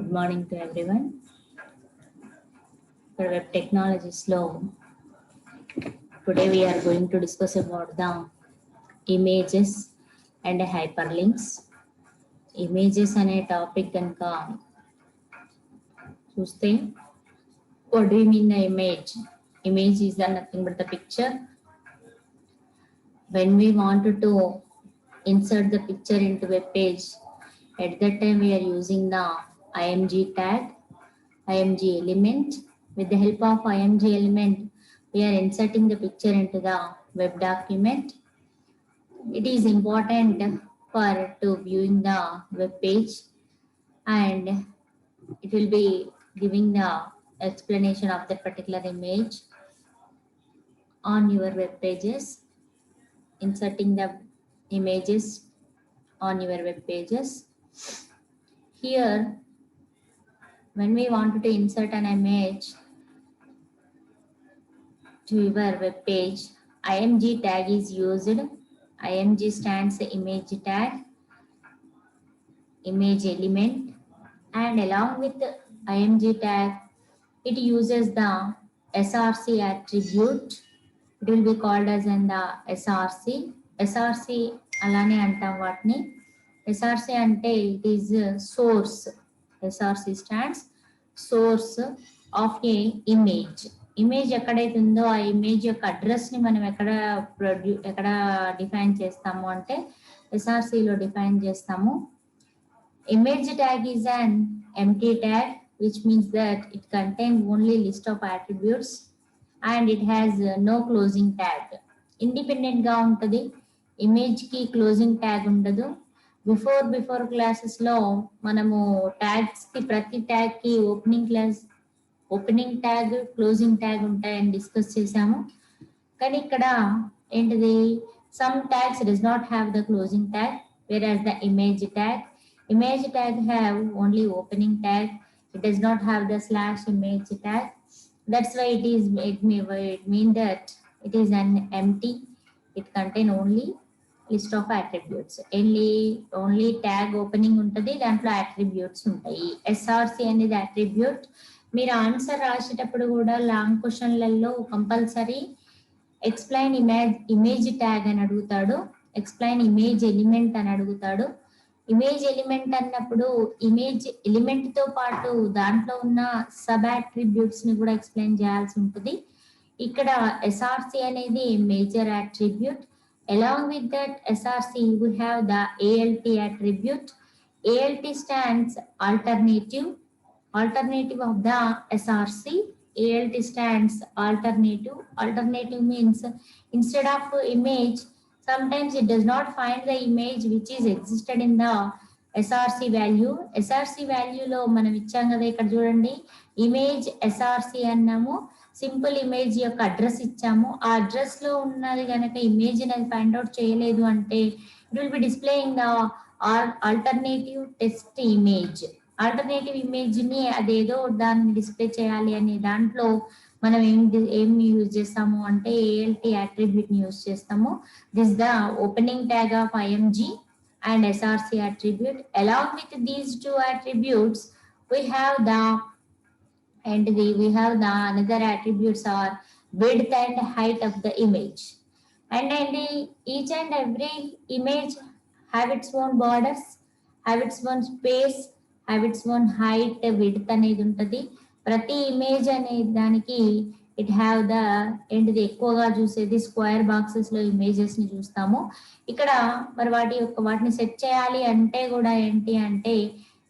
Good morning to everyone. For web technologies law, today we are going to discuss about the images and hyperlinks. Images అనే topic కనుక చూస్తే, what do you mean the image? Image is nothing but the picture. When we wanted to insert the picture into web page, at that time we are using the img tag, img element. With the help of img element, we are inserting the picture into the web document. It is important for to viewing the web page, and it will be giving the explanation of that particular image on your web pages, inserting the images on your web pages. Here, when we wanted to insert an image to your web page, img tag is used. Img stands the image tag, image element, and along with the img tag, it uses the src attribute. It will be called as in the src alane antam vatni. src ante it is source. src stands source of a image. Image ఎక్కడైతే ఉందో ఆ image యొక్క అడ్రస్ని మనం ఎక్కడ define చేస్తాము అంటే ఎస్ఆర్సిలో define చేస్తాము. Image tag is an empty tag, which means that it contains only list of attributes and it has no closing tag. Independent గా ఉంటుంది, ఇమేజ్ కి క్లోజింగ్ ట్యాగ్ ఉండదు. బిఫోర్ క్లాసెస్ లో మనము ట్యాగ్స్ కి ప్రతి ట్యాగ్ కి ఓపెనింగ్ ట్యాగ్, క్లోజింగ్ ట్యాగ్ ఉంటాయని డిస్కస్ చేసాము. కానీ ఇక్కడ ఏంటిది, some tags does not have the closing tag, whereas the image tag have only opening tag. It does not have the /image tag. That's why it mean that it is an empty. It contain only list of attributes. Only tag opening ఉంటుంది, దాంట్లో attributes ఉంటాయి. SRC అనేది attribute. మీరు answer రాసేటప్పుడు కూడా long క్వశ్చన్లలో compulsory explain image tag అని అడుగుతాడు, ఎక్స్ప్లెయిన్ ఇమేజ్ ఎలిమెంట్ అని అడుగుతాడు. ఇమేజ్ ఎలిమెంట్ అన్నప్పుడు ఇమేజ్ ఎలిమెంట్ తో పాటు దాంట్లో ఉన్న సబ్ అట్రిబ్యూట్స్ ని కూడా ఎక్స్ప్లెయిన్ చేయాల్సి ఉంటుంది. ఇక్కడ ఎస్ఆర్సి అనేది major attribute. Along with that SRC we have the ALT attribute. ALT stands alternative of the SRC. ALT stands alternative. Alternative means instead of image, sometimes it does not find the image which is existed in the SRC value. SRC value లో మనం ఇచ్చాం కదా, ఇక్కడ చూడండి, image SRC అన్నాము, simple image యొక్క address ఇచ్చాము. ఆ అడ్రస్ లో ఉన్నది కనుక ఇమేజ్ అనేది ఫైండ్ అవుట్ చేయలేదు అంటే it will be displaying the alternative test image. Alternative image ని అదేదో దాన్ని డిస్ప్లే చేయాలి అనే దాంట్లో మనం ఏం యూజ్ చేస్తాము అంటే ALT attribute ని యూజ్ చేస్తాము. This the opening tag of IMG and SRC attribute. Along with these two attributes, we have the another attributes are width and height of the image. And each and every image have its own borders, have its own space, have its own height, width అనేది ఉంటుంది. ప్రతి image అనే దానికి it have the ఏంటిది, ఎక్కువగా చూసేది square boxes లో images ని చూస్తాము. ఇక్కడ మరి వాటిని సెట్ చేయాలి అంటే కూడా ఏంటి అంటే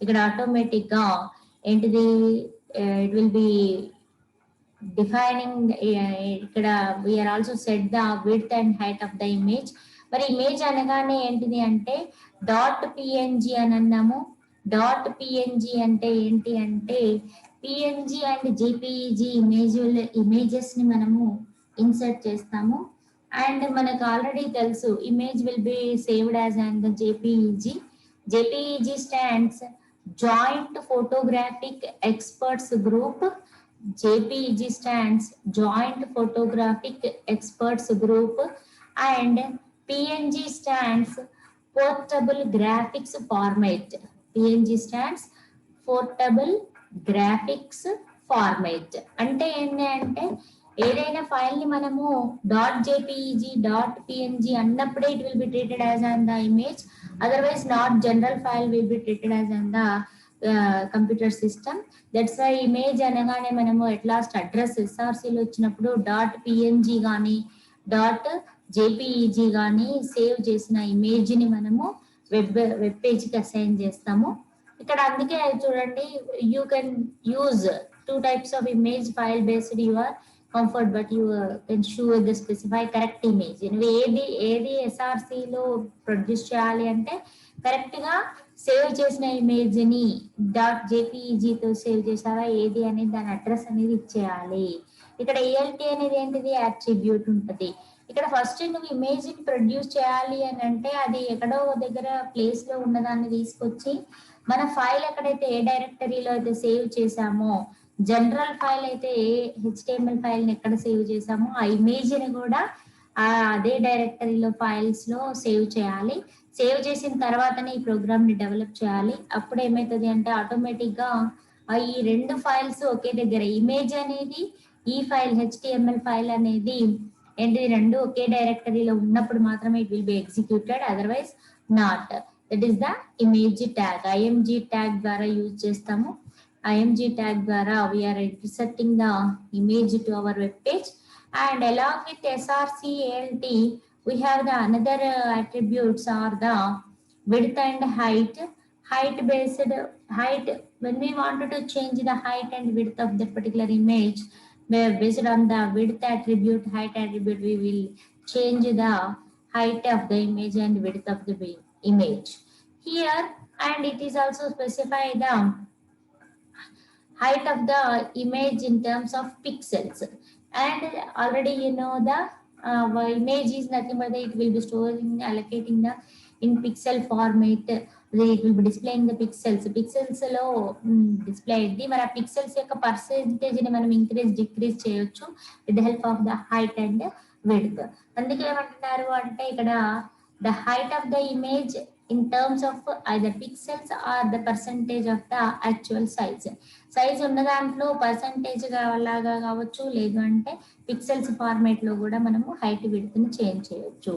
ఇక్కడ ఆటోమేటిక్ గా ఏంటిది, ఇట్ విల్ బి డిఫైనింగ్. ఇక్కడ we are also set the width and height of the image. మరి ఇమేజ్ అనగానే ఏంటిది అంటే .png అని అన్నాము. .png అంటే ఏంటి అంటే PNG అండ్ JPEG ఇమేజెస్ ని మనము ఇన్సర్ట్ చేస్తాము. అండ్ మనకు ఆల్రెడీ తెలుసు image will be saved as and JPEG. JPEG stands joint photographic experts group. JPEG stands Joint Photographic Experts Group, and PNG stands Portable Graphics Format. PNG stands portable graphics format. అంటే ఏంటి అంటే ఏదైనా file ని మనము .jpeg .png అన్నప్పుడే it will be treated as an the image, otherwise not general file will be treated as an the computer system. That's why image అనగానే మనము at last address ఎస్ఆర్సీలో వచ్చినప్పుడు .png కానీ .jpeg కానీ save చేసిన image ని మనము web పేజ్కి assign చేస్తాము. ఇక్కడ అందుకే చూడండి, you can use 2 types of image file based your comfort, but you can choose the specify correct image. ఏది SRC లో ప్రొడ్యూస్ చేయాలి అంటే కరెక్ట్ గా సేవ్ చేసిన ఇమేజ్ ని .jpeg తో సేవ్ చేసావా ఏది అనేది దాని అడ్రస్ అనేది ఇచ్చేయాలి. ఇక్కడ ELT అనేది ఏంటిది, అట్రిబ్యూట్ ఉంటది. ఇక్కడ ఫస్ట్ నువ్వు ఇమేజ్ ని ప్రొడ్యూస్ చేయాలి అని అంటే అది ఎక్కడో దగ్గర ప్లేస్ లో ఉన్నదాన్ని తీసుకొచ్చి మన ఫైల్ ఎక్కడైతే ఏ డైరెక్టరీలో అయితే సేవ్ చేసామో, జనరల్ ఫైల్ అయితే ఏ HTML ఫైల్ ని ఎక్కడ సేవ్ చేసామో ఆ ఇమేజ్ ని కూడా అదే డైరెక్టరీలో ఫైల్స్ లో సేవ్ చేయాలి. సేవ్ చేసిన తర్వాతనే ఈ ప్రోగ్రామ్ ని డెవలప్ చేయాలి. అప్పుడు ఏమవుతుంది అంటే ఆటోమేటిక్ గా ఈ 2 ఫైల్స్ ఒకే దగ్గర, ఇమేజ్ అనేది ఈ ఫైల్ HTML ఫైల్ అనేది ఏంటి 2 ఒకే డైరెక్టరీలో ఉన్నప్పుడు మాత్రమే it will be executed, otherwise not. That is the image tag. IMG tag ద్వారా యూజ్ చేస్తాము. IMG tag ద్వారా we are inserting the image to our web page, and along with SRC ALT we have the another attributes are the width and height. Height when we wanted to change the height and width of that particular image, based on the width attribute, height attribute, we will change the height of the image and width of the image here. And it is also specify the height of the image in terms of pixels, and already you know the image is nothing but it will be storing, allocating the in pixel format. It will be displaying the pixels లో display అయింది. మరి ఆ pixels యొక్క percentage ని మనం increase decrease చేయొచ్చు with the help of the height and width. అందుకే ఏమంటున్నారు అంటే ఇక్కడ the height of the image in terms of either pixels or the percentage of the actual size. Size ఉన్న దాంట్లో పర్సంటేజ్ లాగా కావచ్చు, లేదు అంటే పిక్సెల్స్ ఫార్మేట్ లో కూడా మనము హైట్ విడ్త్ ని చేంజ్ చేయొచ్చు.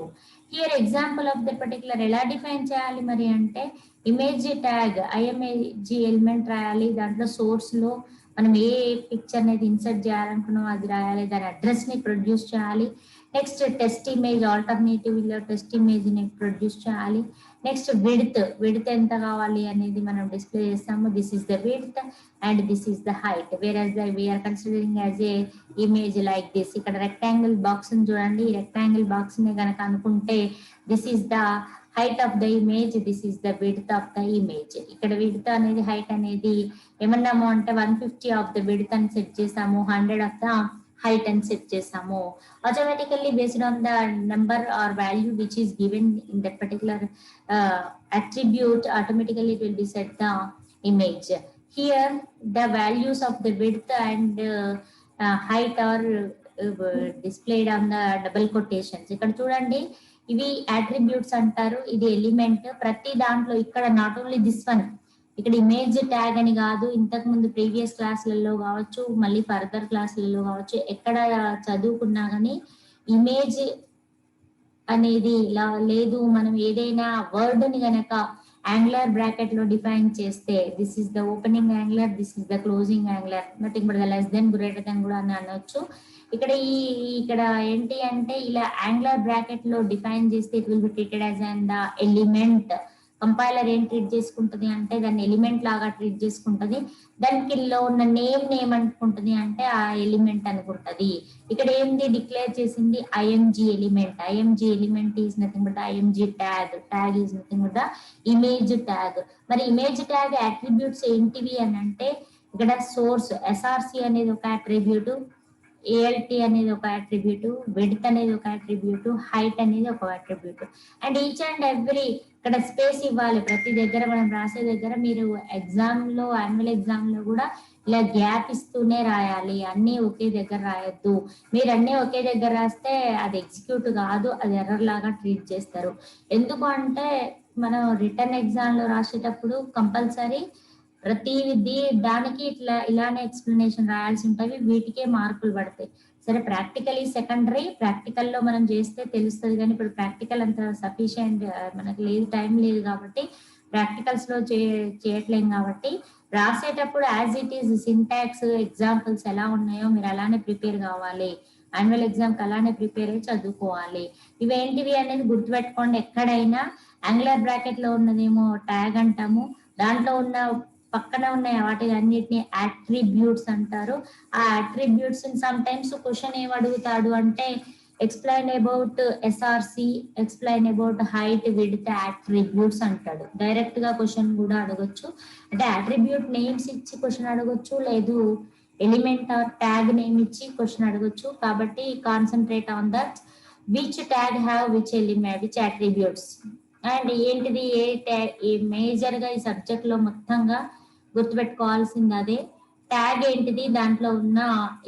Here example of the particular ఎలా డిఫైన్ చేయాలి మరి అంటే ఇమేజ్ ట్యాగ్ IMG ఎలిమెంట్ రాయాలి. దాంట్లో సోర్స్ లో మనం ఏ పిక్చర్ అనేది ఇన్సర్ట్ చేయాలనుకున్నాం అది రాయాలి, దాని అడ్రస్ ని ప్రొడ్యూస్ చేయాలి. నెక్స్ట్ టెస్ట్ ఇమేజ్ ఆల్టర్నేటివ్ లో టెస్ట్ ఇమేజ్ ని ప్రొడ్యూస్ చేయాలి. నెక్స్ట్ విడ్త్ ఎంత కావాలి అనేది మనం డిస్ప్లే చేస్తాము. This is the width and this is the height, where we are considering as a image like this. ఇక్కడ రెక్టాంగిల్ బాక్స్ చూడండి, ఈ రెక్టాంగిల్ బాక్స్ ని కనుక అనుకుంటే this is the height of the image, this is the width of the image. ఇక్కడ width అనేది height అనేది ఏమన్నాము అంటే 150 ఆఫ్ ద విడ్త్ అని సెట్ చేసాము, 100 of the height and set చేసాము. Automatically based on the number or value which is given in that particular attribute, automatically it will be set the image. Here the values of the width and height are displayed on the double quotations. ఇక్కడ చూడండి, ఇవి attributes అంటారు, ఇది element. ప్రతి దాంట్లో ఇక్కడ not only this one, ఇక్కడ image tag అని కాదు, ఇంతకు ముందు ప్రీవియస్ క్లాసులలో కావచ్చు, మళ్ళీ ఫర్దర్ క్లాసులలో కావచ్చు, ఎక్కడ చదువుకున్నా కానీ ఇమేజ్ అనేది ఇలా లేదు. మనం ఏదైనా వర్డ్ ని గనక యాంగులర్ బ్రాకెట్ లో డిఫైన్ చేస్తే this is the opening angular, this is the closing angular, nothing but the less than greater than కూడా అని అనొచ్చు. ఇక్కడ ఏంటి అంటే ఇలా యాంగులర్ బ్రాకెట్ లో డిఫైన్ చేస్తే it will be treated as an the element. Compiler ఏం ట్రీట్ చేసుకుంటది అంటే దాన్ని ఎలిమెంట్ లాగా ట్రీట్ చేసుకుంటది. దాని కింద ఉన్న నేమ్ ఏమనుకుంటది అంటే ఆ ఎలిమెంట్ అనుకుంటది. ఇక్కడ ఏంది డిక్లేర్ చేసింది IMG element. IMG element is nothing but IMG tag is nothing but the image tag. మరి ఇమేజ్ ట్యాగ్ అట్రిబ్యూట్స్ ఏంటివి అని అంటే ఇక్కడ సోర్స్ SRC అనేది ఒక అట్రిబ్యూట్, ALT అనేది ఒక అట్రిబ్యూట్, విడ్త్ అనేది ఒక అట్రిబ్యూట్, హైట్ అనేది ఒక attribute. And each and every ఇక్కడ స్పేస్ ఇవ్వాలి. ప్రతి దగ్గర మనం రాసే దగ్గర మీరు ఎగ్జామ్ లో యాన్యువల్ ఎగ్జామ్ లో కూడా ఇలా గ్యాప్ ఇస్తూనే రాయాలి, అన్ని ఒకే దగ్గర రాయొద్దు. మీరు అన్ని ఒకే దగ్గర రాస్తే అది ఎగ్జిక్యూట్ కాదు, అది ఎర్రర్ లాగా ట్రీట్ చేస్తారు. ఎందుకు అంటే మనం రిటర్న్ ఎగ్జామ్ లో రాసేటప్పుడు కంపల్సరీ ప్రతిది దానికి ఇలానే ఎక్స్ప్లెనేషన్ రాయాల్సి ఉంటుంది, వీటికే మార్కులు పడతాయి. సరే ప్రాక్టికల్ ఈ సెకండరీ, ప్రాక్టికల్ లో మనం చేస్తే తెలుస్తుంది, కానీ ఇప్పుడు ప్రాక్టికల్ అంత సఫిషియంట్ మనకు లేదు, టైం లేదు కాబట్టి ప్రాక్టికల్స్ లో చేయట్లేం కాబట్టి రాసేటప్పుడు as it is syntax examples ఎలా ఉన్నాయో మీరు అలానే ప్రిపేర్ కావాలి. యాన్యువల్ ఎగ్జామ్ కి అలానే ప్రిపేర్ అయ్యి చదువుకోవాలి. ఇవేంటివి అనేది గుర్తుపెట్టుకోండి. ఎక్కడైనా యాంగులర్ బ్రాకెట్ లో ఉన్నదేమో ట్యాగ్ అంటాము, దాంట్లో ఉన్న పక్కన ఉన్న వాటి అన్నిటిని అట్రిబ్యూట్స్ అంటారు. ఆ అట్రిబ్యూట్స్ సమ్ టైమ్స్ క్వశ్చన్ ఏం అడుగుతాడు అంటే explain about SRC, explain about height width attributes అంటాడు. డైరెక్ట్ గా క్వశ్చన్ కూడా అడగొచ్చు, అంటే అట్రిబ్యూట్ నేమ్స్ ఇచ్చి క్వశ్చన్ అడగొచ్చు, లేదు ఎలిమెంట్ ఆర్ ట్యాగ్ నేమ్ ఇచ్చి క్వశ్చన్ అడగొచ్చు. కాబట్టి concentrate on that which tag have which element which attributes. And ఏంటిది ఏ మేజర్ గా ఈ సబ్జెక్ట్ లో మొత్తంగా గుర్తుపెట్టుకోవాల్సింది అదే. ట్యాగ్ ఏంటిది, దాంట్లో ఉన్న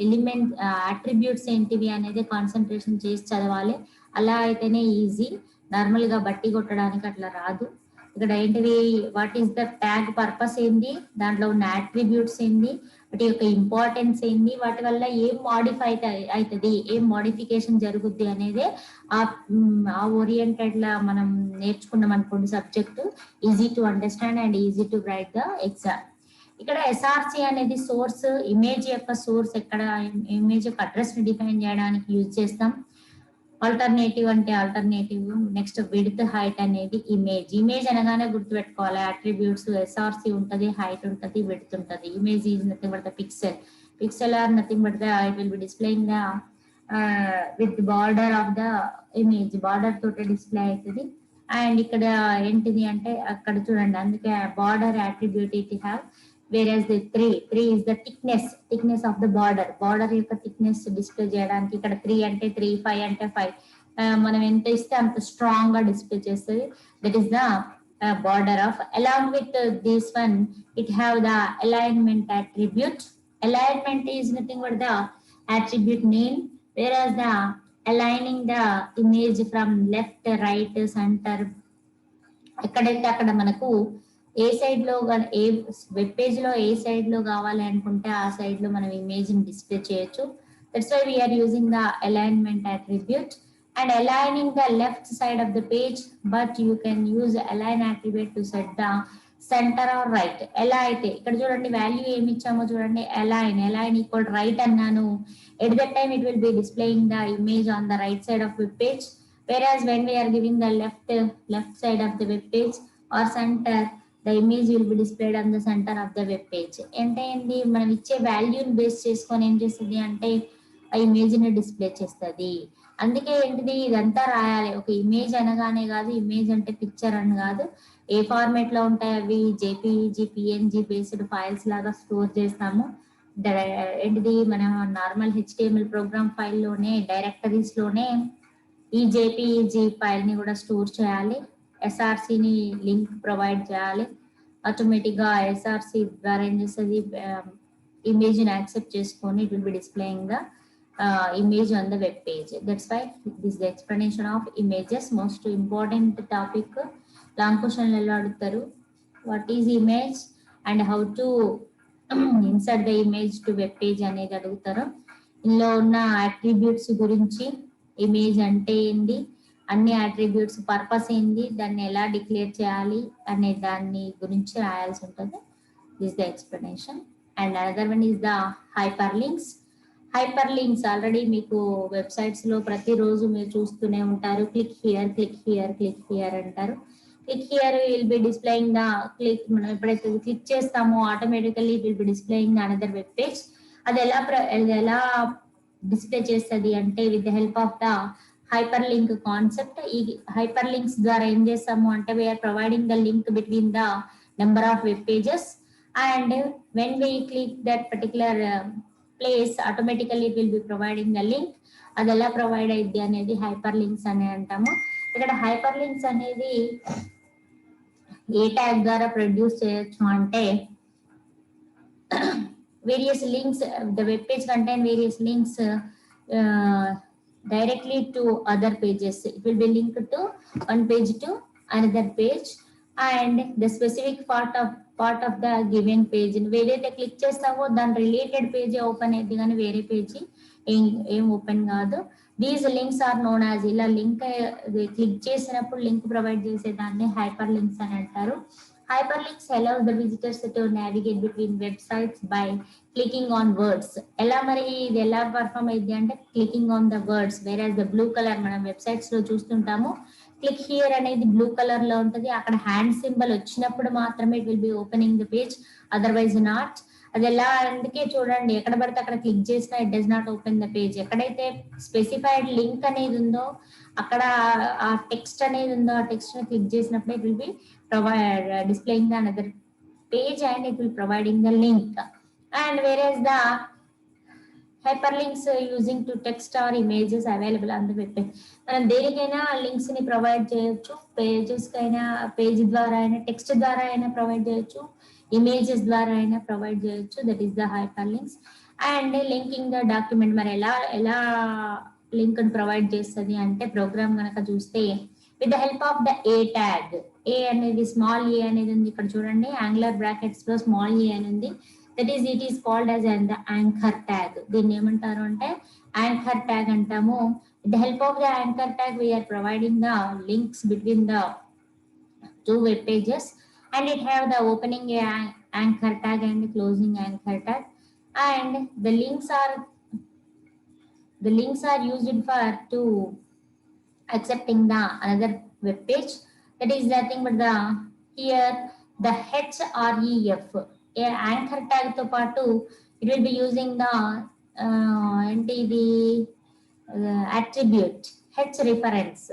ఎలిమెంట్ అట్రిబ్యూట్స్ ఏంటివి అనేది కాన్సన్ట్రేషన్ చేసి చదవాలి. అలా అయితేనే ఈజీ, నార్మల్ గా బట్టి కొట్టడానికి అట్లా రాదు. ఇక్కడ ఏంటిది, what is the tag purpose ఏంది, దాంట్లో ఉన్న అట్రిబ్యూట్స్ ఏంది, వాటి యొక్క ఇంపార్టెన్స్ ఏంది, వాటి వల్ల ఏం మాడిఫై అవుతుంది, ఏం మోడిఫికేషన్ జరుగుద్ది అనేది ఆ ఓరియంటెడ్ లా మనం నేర్చుకున్నాం అనుకోండి subject, easy to understand and easy to write the exam. ఇక్కడ ఎస్ఆర్సి అనేది సోర్స్, ఇమేజ్ యొక్క సోర్స్, ఎక్కడ ఇమేజ్ యొక్క అడ్రస్ ని డిఫైన్ చేయడానికి యూజ్ చేస్తాం. ఆల్టర్నేటివ్ అంటే ఆల్టర్నేటివ్, నెక్స్ట్ విడ్త్ హైట్ అనేది ఇమేజ్. ఇమేజ్ అనగానే గుర్తుపెట్టుకోవాలి అట్రిబ్యూట్స్, ఎస్ఆర్సి ఉంటది, హైట్ ఉంటది, విడ్త్ ఉంటది. Image is nothing but the pixel, pixel are nothing but the it will be displaying the with border of the image, border తోటి display అవుతుంది. And ఇక్కడ ఏంటిది అంటే అక్కడ చూడండి, అందుకే border attribute it have, whereas the 3 is the thickness of the border యొక్క thickness display చేయడానికి. ఇక్కడ 3 అంటే 3, 5 అంటే 5, మనం ఎంత ఇస్తే అంత స్ట్రాంగ్ గా డిస్ప్లే చేస్తుంది. That is the border of. Along with this one it have the alignment attribute. Alignment is nothing but the attribute name, whereas the aligning the image from left, right, center, ఎక్కడైతే అక్కడ మనకు ఏ side లో ఏ web page లో ఏ side లో కావాలి అనుకుంటే ఆ side లో మనం ఇమేజ్ ని డిస్ప్లే చేయొచ్చు. That's why we are using the alignment attribute. And aligning the left side of the page, but you can use align attribute to set the centre or right. ఎలా అయితే ఇక్కడ చూడండి వాల్యూ ఏమి ఇచ్చామో చూడండి, అలైన్ ఈక్వల్ రైట్ అన్నాను. At that time it will be displaying the image on the right side of web page, whereas when we are giving the left side of the web page or center, the image will be displayed on the center of the web page. అంటే ఏంటి, మనం ఇచ్చే వాల్యూని base చేసుకొని ఏం చేస్తుంది అంటే ఆ ఇమేజ్ ని డిస్ప్లే చేస్తుంది. అందుకే ఏంటిది ఇదంతా రాయాలి. ఒక ఇమేజ్ అనగానే కాదు, ఇమేజ్ అంటే పిక్చర్ అని కాదు, ఏ ఫార్మేట్ లో ఉంటాయి అవి, జేపీఈజీ, పిఎన్జీ బేస్డ్ ఫైల్స్ లాగా స్టోర్ చేస్తాము. ఏంటిది మన నార్మల్ హెచ్టిఎంఎల్ ప్రోగ్రామ్ ఫైల్ లోనే, డైరెక్టరీస్ లోనే ఈ జేపీఈజీ ఫైల్ ని కూడా స్టోర్ చేయాలి. ఎస్ఆర్సిని లింక్ ప్రొవైడ్ చేయాలి. ఆటోమేటిక్ గా ఎస్ఆర్సి ద్వారా ఏం చేస్తుంది, ఇమేజ్ ని యాక్సెప్ట్ చేసుకొని it will be displaying the image on the web page. That's why this is the explanation of images, most important topic. Long question లలో అడుగుతారు, what is image and how to insert the image to web page అనేది అడుగుతారు. ఇందులో ఉన్న attributes గురించి, image అంటే ఏంది, అన్ని అట్రిబ్యూట్స్ పర్పస్ ఏంది, దాన్ని ఎలా డిక్లేర్ చేయాలి అనే దాన్ని గురించి రాయాల్సి ఉంటుంది. This the explanation. And another one is the hyperlinks. Hyperlinks already మీకు వెబ్సైట్స్ లో ప్రతిరోజు మీరు చూస్తూనే ఉంటారు. Click here, click here, click here అంటారు. Click here will be displaying the click, మనం ఎప్పుడైతే క్లిక్ చేస్తామో automatically will be displaying the another web page. అది ఎలా డిస్ప్లే చేస్తుంది అంటే with the help of the hyperlink concept. ఈ hyperlinks ద్వారా ఏం చేస్తాము అంటే we are providing the link between the number of web pages, and when we click that particular place automatically it will be providing the link. అది ఎలా provide అయ్యింది అనేది hyper links అని అంటాము. ఇక్కడ హైపర్ లింక్స్ అనేది ఏ ట్యాగ్ ద్వారా ప్రొడ్యూస్ చేయొచ్చు అంటే various links, the web page contain various links directly to other pages. It will be linked to one page to another page. And the specific part of the given page ఏదైతే click చేస్తావో దాని related page open అయింది కానీ వేరే page ఏం open కాదు. These links are known as, ఇలా link click చేసినప్పుడు లింక్ ప్రొవైడ్ చేసేదాన్ని హైపర్ లింక్స్ అని అంటారు. Hyperlinks allows the visitors to navigate between websites by clicking on words. ఎలా మరి ఇది ఎలా పర్ఫామ్ అయింది అంటే క్లికింగ్ ఆన్ ద వర్డ్స్, వేరే ద బ్లూ కలర్ మనం వెబ్సైట్స్ లో చూస్తుంటాము. క్లిక్ హియర్ అనేది బ్లూ కలర్ లో ఉంటుంది. అక్కడ హ్యాండ్ సింబల్ వచ్చినప్పుడు మాత్రమే it will B opening the page, otherwise not. అది ఎలా అందుకే చూడండి, ఎక్కడ పడితే అక్కడ క్లిక్ చేసినా it does not open the page. ఎక్కడైతే స్పెసిఫైడ్ లింక్ అనేది ఉందో అక్కడ ఆ టెక్స్ట్ అనేది ఉందో ఆ టెక్స్ట్ ని క్లిక్ చేసినప్పుడు it will B displaying the another page and it will providing the link. And whereas the hyperlinks using to text or images available on the web page. మనం దేనికైనా లింక్స్ ని provide చేయొచ్చు, pages కైనా page ద్వారా అయినా text ద్వారా అయినా provide చేయొచ్చు, ఇమేజెస్ ద్వారా అయినా ప్రొవైడ్ చేయొచ్చు. That is the hyperlinks. And linking the document మరి ఎలా లింక్ ప్రొవైడ్ చేస్తుంది అంటే ప్రోగ్రామ్ కనుక చూస్తే with the help of the a tag. A అనేది స్మాల్ ఏ అనేది ఉంది ఇక్కడ చూడండి, యాంగులర్ బ్రాకెట్స్ లో స్మాల్ ఏ అని ఉంది. That is it is called as the anchor tag. దీన్ని ఏమంటారు అంటే యాంకర్ ట్యాగ్ అంటాము. With the help of the anchor tag we are providing the links between the two web pages, and it have the opening anchor tag and closing anchor tag, and the links are used for to accepting the another web page. That is nothing but the here the href a anchor tag to paatu it will be using the attribute h reference.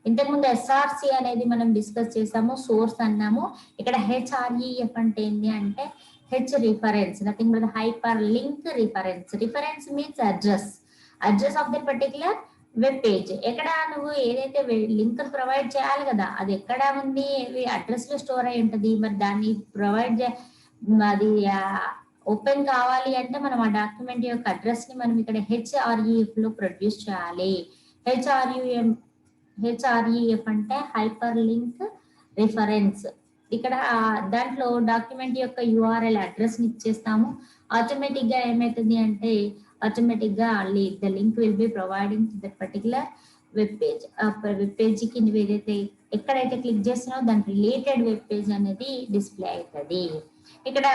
ఇంతకుముందు SRC అనేది మనం discuss చేసాము, source అన్నాము. ఇక్కడ href అంటే ఏంటి అంటే H reference, nothing but hyper link reference. Reference means address of the particular web page. ఎక్కడ నువ్వు ఏదైతే లింక్ ప్రొవైడ్ చేయాలి కదా అది ఎక్కడ ఉంది, అడ్రస్ లో స్టోర్ అయి ఉంటుంది. మరి దాన్ని ప్రొవైడ్ అది ఓపెన్ కావాలి అంటే మనం ఆ డాక్యుమెంట్ యొక్క అడ్రస్ ని మనం ఇక్కడ హెచ్ఆర్ఈఎఫ్ లో ప్రొడ్యూస్ చేయాలి. హెచ్ఆర్ఈఎఫ్ అంటే హైపర్ లింక్ రిఫరెన్స్. ఇక్కడ దాంట్లో డాక్యుమెంట్ యొక్క యూఆర్ఎల్ అడ్రస్ ని ఇచ్చేస్తాము. ఆటోమేటిక్ గా ఏమవుతుంది అంటే ఆటోమేటిక్ గా the link will be providing to that particular web page. ఆ వెబ్ పేజ్ కి నువ్వు ఏదైతే ఎక్కడైతే క్లిక్ చేస్తున్నావో దాని రిలేటెడ్ వెబ్ పేజ్ అనేది డిస్ప్లే అవుతుంది. ఇక్కడ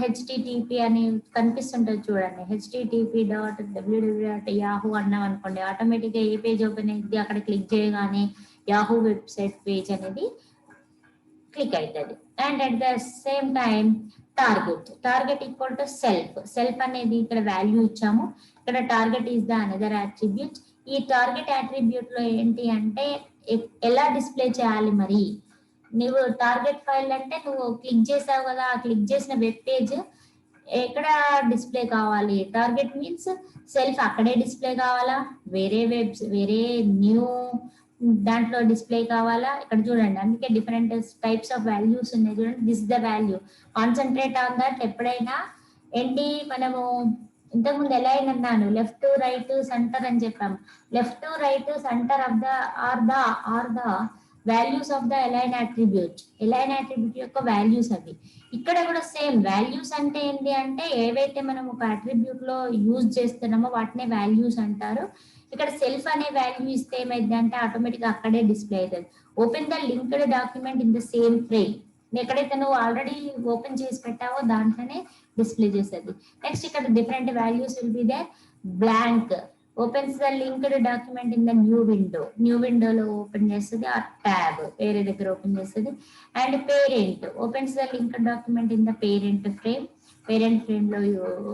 .http అని కనిపిస్తుంటది చూడండి, http.www.yahoo అన్నాం అనుకోండి, ఆటోమేటిక్ గా ఏ పేజ్ ఓపెన్ అయింది అక్కడ క్లిక్ చేయగానే యాహూ వెబ్సైట్ పేజ్ అనేది క్లిక్ అవుతుంది. And at the same time target equal to self అనేది ఇక్కడ వాల్యూ ఇచ్చాము. ఇక్కడ target is the another attribute. ఈ టార్గెట్ అట్రిబ్యూట్ లో ఏంటి అంటే ఎలా డిస్ప్లే చేయాలి, మరి నువ్వు టార్గెట్ ఫైల్ అంటే నువ్వు క్లిక్ చేసావు కదా, ఆ క్లిక్ చేసిన వెబ్ పేజ్ ఎక్కడ డిస్ప్లే కావాలి. టార్గెట్ మీన్స్ సెల్ఫ్ అక్కడే డిస్ప్లే కావాలా, వేరే న్యూ దాంట్లో డిస్ప్లే కావాలా. ఇక్కడ చూడండి అందుకే డిఫరెంట్ టైప్స్ ఆఫ్ వాల్యూస్ ఉన్నాయి చూడండి. This the value, concentrate on that. ఎప్పుడైనా ఏంటి మనము ఇంతకుముందు ఎలా అయినాను లెఫ్ట్ రైట్ సెంటర్ అని చెప్పాము. Left right centre of the are the values of the align attribute యొక్క వాల్యూస్ అవి. ఇక్కడ కూడా సేమ్ వాల్యూస్ అంటే ఏంటి అంటే ఏవైతే మనం ఒక అట్రిబ్యూట్ లో యూజ్ చేస్తున్నామో వాటినే వాల్యూస్ అంటారు. ఇక్కడ సెల్ఫ్ అనే వాల్యూ ఇస్తే ఏమైంది అంటే ఆటోమేటిక్ గా అక్కడే డిస్ప్లే అవుతుంది. Open the linked document in the same frame. ఎక్కడైతే నువ్వు ఆల్రెడీ ఓపెన్ చేసి పెట్టావో దాంట్లోనే డిస్ప్లే చేస్తుంది. నెక్స్ట్ ఇక్కడ different values will be there. Blank opens the linked document in the new విండోలో ఓపెన్ చేస్తుంది. ఆ ట్యాబ్ వేరే దగ్గర ఓపెన్ చేస్తుంది. And parent opens the linked document in the parent frame లో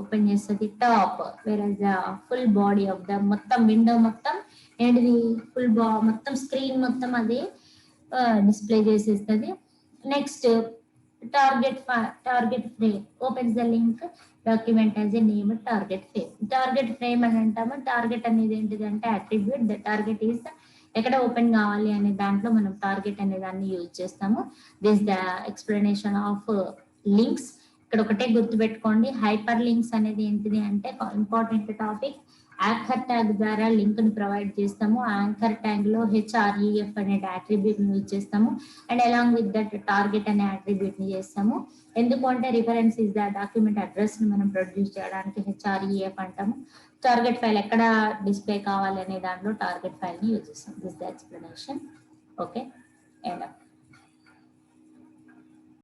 ఓపెన్ చేస్తుంది. టాప్ వేరే the full body of the మొత్తం విండో మొత్తం ఏంటిది మొత్తం స్క్రీన్ మొత్తం అది డిస్ప్లే చేసేస్తుంది. Next target frame opens the link document as a name target frame అని అంటాము. టార్గెట్ అనేది ఏంటిది అంటే అట్రిబ్యూట్. ద టార్గెట్ ఈస్ ఎక్కడ ఓపెన్ కావాలి అనే దాంట్లో మనం టార్గెట్ అనే దాన్ని యూజ్ చేస్తాము. This the explanation of links. ఇక్కడ ఒకటే గుర్తుపెట్టుకోండి, హైపర్ లింక్స్ అనేది ఏంటిది అంటే ఇంపార్టెంట్ టాపిక్. యాంకర్ ట్యాగ్ ద్వారా లింక్ ని ప్రొవైడ్ చేస్తాము. యాంకర్ ట్యాగ్ లో href అనే అట్రిబ్యూట్ ని యూజ్ చేస్తాము and along with that target అనే అట్రిబ్యూట్ ని చేస్తాము. ఎందుకంటే reference is the document address ని మనం ప్రొడ్యూస్ చేయడానికి href అంటాము. టార్గెట్ ఫైల్ ఎక్కడ డిస్ప్లే కావాలి అనే దాంట్లో టార్గెట్ ఫైల్ ని యూజ్ చేస్తాం. This the explanation. Okay, end.